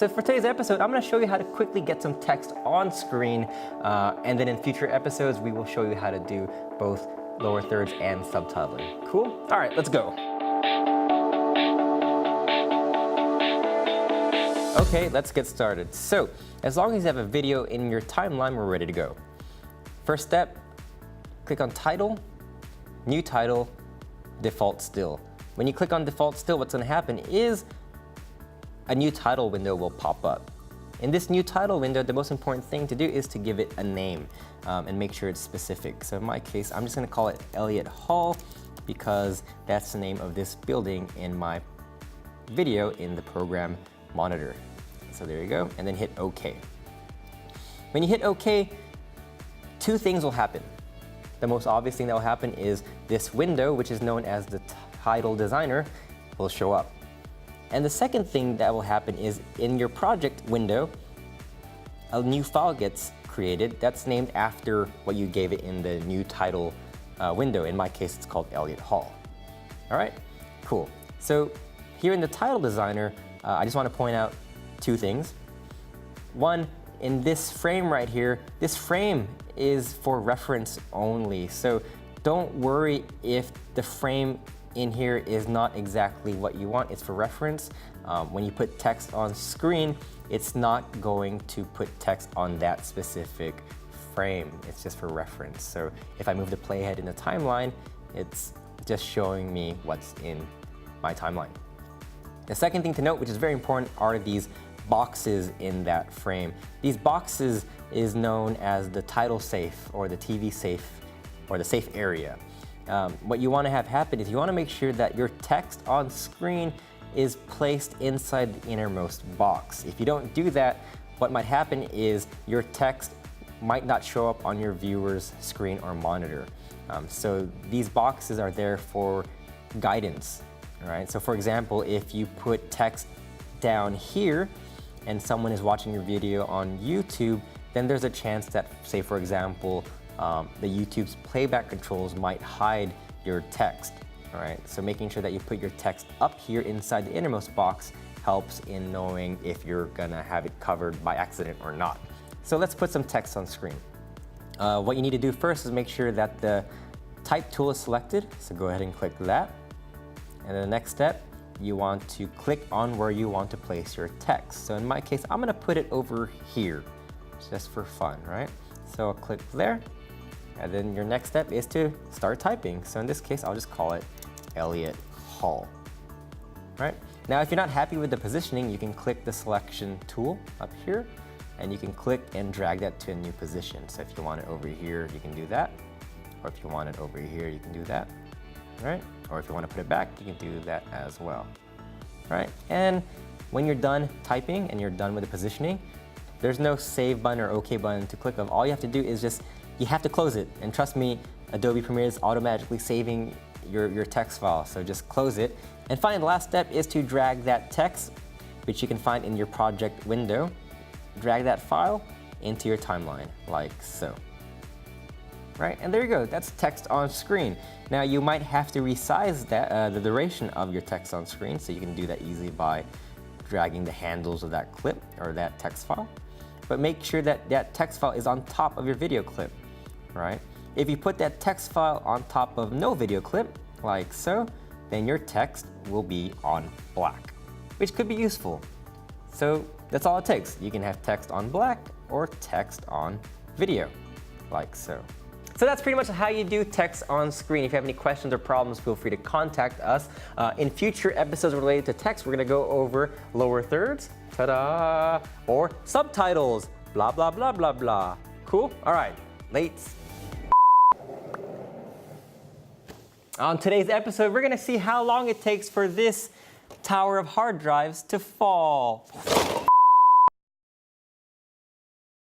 So for today's episode, I'm going to show you how to quickly get some text on screen, and then in future episodes, we will show you how to do both lower thirds and subtitling. Cool? All right, let's go. Okay, let's get started. So, as long as you have a video in your timeline, we're ready to go. First step, click on Title, New Title, Default Still. When you click on Default Still, what's going to happen is a new title window will pop up. In this new title window, the most important thing to do is to give it a name and make sure it's specific. So in my case, I'm just going to call it Elliott Hall because that's the name of this building in my video in the program monitor. So there you go, and then hit OK. When you hit OK, two things will happen. The most obvious thing that will happen is this window, which is known as the title designer, will show up. And the second thing that will happen is in your project window, a new file gets created that's named after what you gave it in the new title window. In my case, it's called Elliott Hall. All right, cool. So here in the title designer, I just want to point out two things. One, in this frame right here, this frame is for reference only. So don't worry if the frame in here is not exactly what you want. It's for reference. When you put text on screen, it's not going to put text on that specific frame. It's just for reference. So if I move the playhead in the timeline, it's just showing me what's in my timeline. The second thing to note, which is very important, are these boxes in that frame. These boxes is known as the title safe or the TV safe or the safe area. What you want to have happen is you want to make sure that your text on screen is placed inside the innermost box. If you don't do that, what might happen is your text might not show up on your viewer's screen or monitor. So these boxes are there for guidance. All right? So for example, if you put text down here and someone is watching your video on YouTube, then there's a chance that, say for example, the YouTube's playback controls might hide your text. All right, so making sure that you put your text up here inside the innermost box helps in knowing if you're gonna have it covered by accident or not. So let's put some text on screen. What you need to do first is make sure that the type tool is selected. So go ahead and click that. And then the next step, you want to click on where you want to place your text. So in my case, I'm gonna put it over here, just for fun, right? So I'll click there. And then your next step is to start typing. So in this case, I'll just call it Elliott Hall. Right? Now, if you're not happy with the positioning, you can click the selection tool up here, and you can click and drag that to a new position. So if you want it over here, you can do that. Or if you want it over here, you can do that. Right? Or if you want to put it back, you can do that as well. Right? And when you're done typing and you're done with the positioning, there's no save button or OK button to click on. All you have to do is you have to close it. And trust me, Adobe Premiere is automatically saving your text file. So just close it. And finally, the last step is to drag that text, which you can find in your project window. Drag that file into your timeline, like so. Right, and there you go, that's text on screen. Now you might have to resize that, the duration of your text on screen, so you can do that easily by dragging the handles of that clip or that text file. But make sure that that text file is on top of your video clip, right? If you put that text file on top of no video clip, like so, then your text will be on black, which could be useful. So that's all it takes. You can have text on black or text on video, like so. So that's pretty much how you do text on screen. If you have any questions or problems, feel free to contact us. In future episodes related to text, we're gonna go over lower thirds, ta-da, or subtitles, blah, blah, blah, blah, blah. Cool? All right, lates. On today's episode, we're gonna see how long it takes for this tower of hard drives to fall.